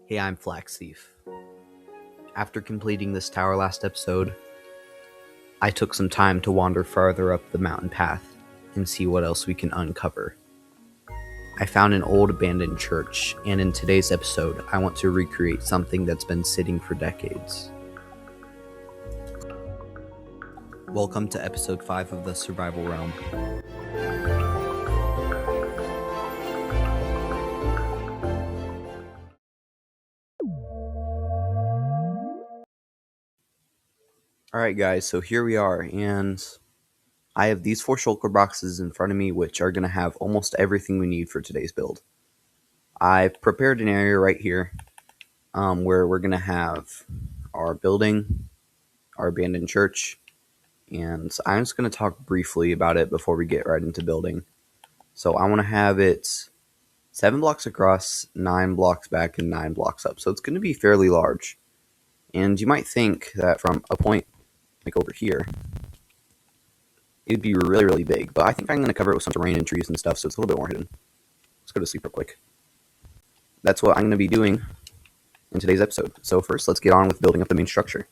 Hey, I'm Flax Thief. After completing this tower last episode, I took some time to wander farther up the mountain path and see what else we can uncover. I found an old abandoned church, and in today's episode, I want to recreate something that's been sitting for decades. Welcome to episode 5 of the Survival Realm. Alright guys, so here we are, and I have these 4 shulker boxes in front of me, which are going to have almost everything we need for today's build. I've prepared an area right here where we're going to have our building, our abandoned church, and I'm just going to talk briefly about it before we get right into building. So I want to have it 7 blocks across, 9 blocks back, and 9 blocks up. So it's going to be fairly large. And you might think that from a point like over here, it'd be really, really big. But I think I'm going to cover it with some terrain and trees and stuff, so it's a little bit more hidden. Let's go to sleep real quick. That's what I'm going to be doing in today's episode. So first, let's get on with building up the main structure.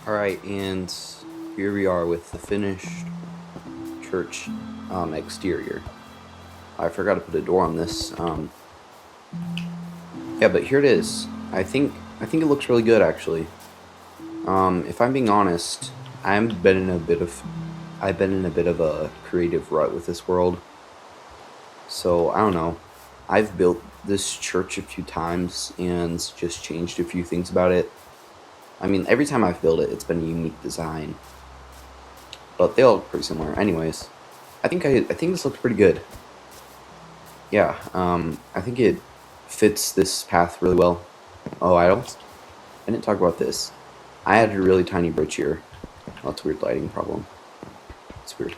Alright, and here we are with the finished church exterior. I forgot to put a door on this. Yeah, but here it is. I think it looks really good, actually. If I'm being honest, I've been in a bit of a creative rut with this world. So I don't know. I've built this church a few times and just changed a few things about it. I mean, every time I've built it, it's been a unique design. But they all look pretty similar. Anyways, I think this looks pretty good. Yeah, I think it fits this path really well. Oh, I didn't talk about this. I added a really tiny bridge here. Oh, it's a weird lighting problem. It's weird.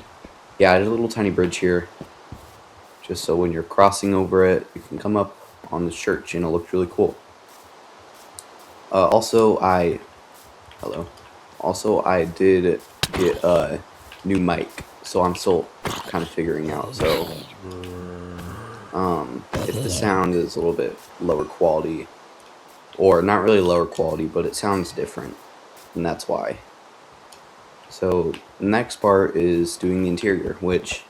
Yeah, I did a little tiny bridge here. Just so when you're crossing over it, you can come up on the church and it looks really cool. Also, Also, I did get a new mic, so I'm still kind of figuring out. So, if the sound is a little bit lower quality, or not really lower quality, but it sounds different, and that's why. So, the next part is doing the interior, which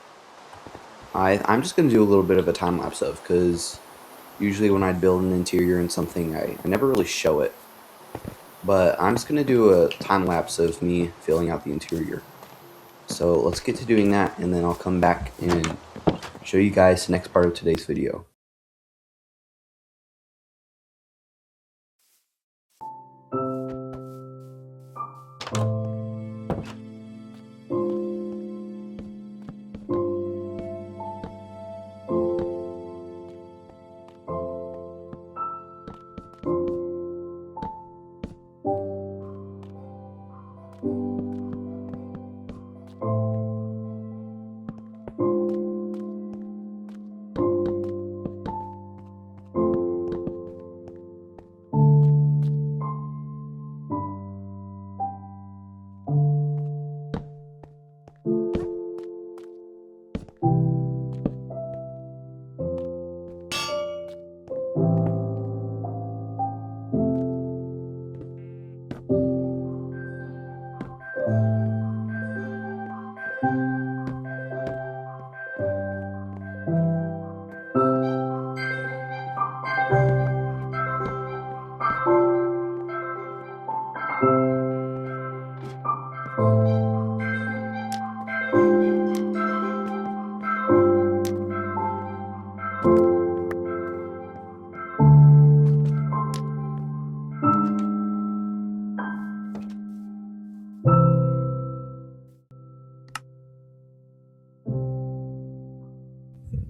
I'm just going to do a little bit of a time lapse of, because usually when I build an interior in something, I never really show it. But I'm just going to do a time lapse of me filling out the interior. So let's get to doing that, and then I'll come back and show you guys the next part of today's video.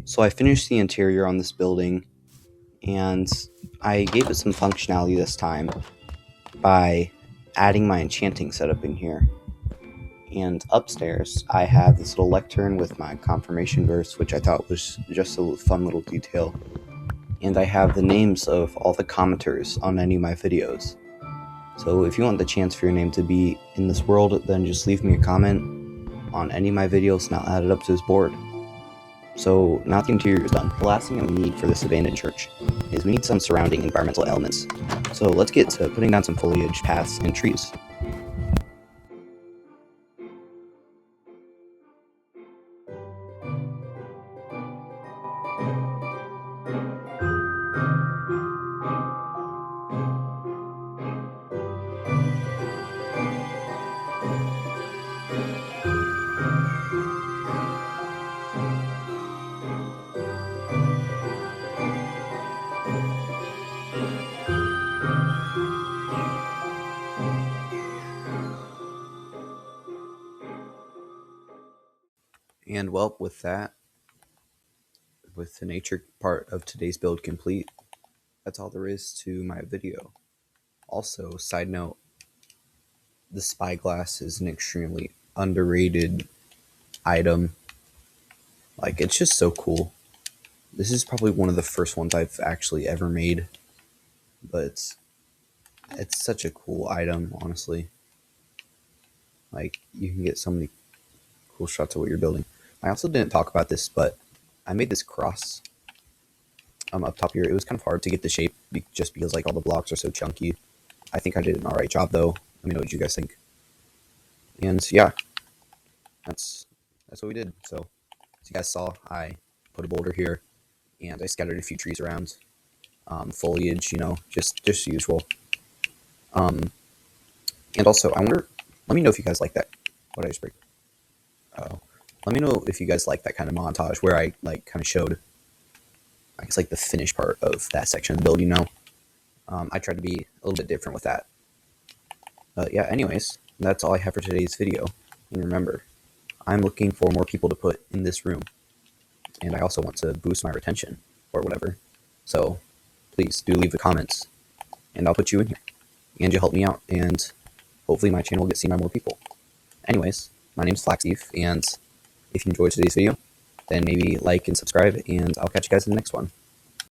So I finished the interior on this building, and I gave it some functionality this time by adding my enchanting setup in here. And upstairs, I have this little lectern with my confirmation verse, which I thought was just a fun little detail. And I have the names of all the commenters on any of my videos. So if you want the chance for your name to be in this world, then just leave me a comment on any of my videos and I'll add it up to this board. So now the interior is done. The last thing that we need for this abandoned church is we need some surrounding environmental elements. So let's get to putting down some foliage, paths, and trees. And well, with that, with the nature part of today's build complete, that's all there is to my video. Also, side note, the spyglass is an extremely underrated item. Like, it's just so cool. This is probably one of the first ones I've actually ever made, but it's such a cool item, honestly. Like, you can get so many cool shots of what you're building. I also didn't talk about this, but I made this cross up top here. It was kind of hard to get the shape just because like all the blocks are so chunky. I think I did an alright job though. Let me know what you guys think. And yeah, that's what we did. So as you guys saw, I put a boulder here and I scattered a few trees around. Foliage, just usual. And also, let me know if you guys like that. What did I just break? Oh, let me know if you guys like that kind of montage where I like kind of showed, I guess, like the finished part of that section of the build. I tried to be a little bit different with that. Yeah, anyways, that's all I have for today's video. And remember, I'm looking for more people to put in this room. And I also want to boost my retention, or whatever. So, please do leave the comments, and I'll put you in here. And you'll help me out, and hopefully my channel will get seen by more people. Anyways, my name's Flaxleaf, and if you enjoyed today's video, then maybe like and subscribe, and I'll catch you guys in the next one.